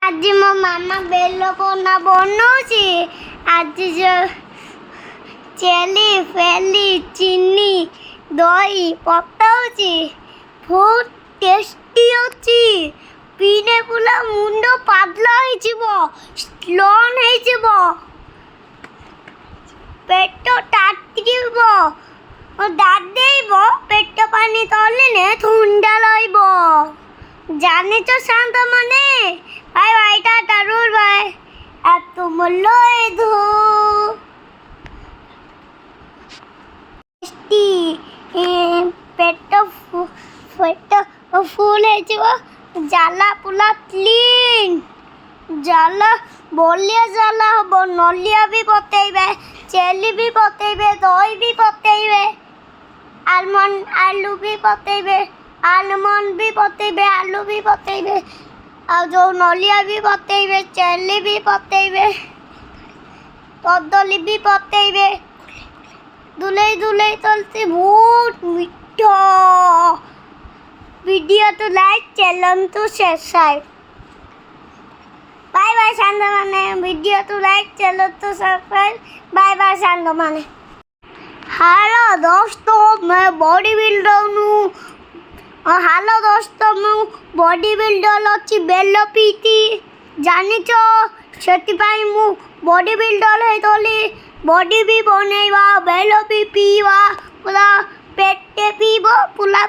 ଆଜି ମୋ ମାମା ବେଲପଣା ବନଉଛି। ଆଜି ଚେଲି ଫେଲି ଚିନି ଦହି ପକାଉଛି। ବହୁତ ଟେଷ୍ଟି ଅଛି। ପିଇଲେ ପୁରା ମୁଣ୍ଡ ପାଗଲା ହେଇଯିବ, ସ୍ଲୋନ୍ ହେଇଯିବ, ପେଟ ତାତିଯିବ, ଗାଧେଇବ, ପେଟ ପାଣି ତଳିଲେ ଥଣ୍ଡା ରହିବ। ଜାଣିଛ ସାଙ୍ଗମାନେ? ବାই ବାଇ, ଟାଟା, ଗୁଡ୍ ବାଇ। আর তুমলো পেট ফুল ହେଇଯିବ। ଜାଲା ପୁରା କ୍ଲିନ୍। ଜାଲା ବଲିଆ ଜାଲା ହବ। ନଲିଆ ବି ପତେଇବେ, ଚେଲି ବି ପତେଇବେ, ଦହି ବି ପତେଇବେ, ଆଲୁ ବି ପତେଇବେ, ଆଲମଣ୍ଡ ବି ପତେଇବେ, ଆଲୁ ବି ପତେଇବେ, ଆଉ ଯୋଉ ନଲିଆ ବି ପତେଇବେ, ଚେଲି ବି ପତେଇବେ, କଦଳୀ ବି ପତେଇବେ। ଦୁଲେଇ ଦୁଲେଇ ତଲତେ ବହୁତ ମିଠା। ଭିଡ଼ିଓ ତ ଲାଇକ୍, ଚ୍ୟାନେଲ ତ ସବସ୍କ୍ରାଇବ। बाय बाय साଙ୍ଗमाने। वीडियो तो लाइक, चैनल तो सब्सक्राइब। बाय बाय साଙ୍ଗमाने। हेलो दोस्तों, मैं बॉडी बिल्डर हूँ। हेलो दोस्तों, मैं बॉडी बिल्डर अच्छी बेल पीती जानिच से मु बॉडी बिल्डर है। बॉडी भी बनैवा, बेल भी पीवा, पूरा पेटे पीब, पूरा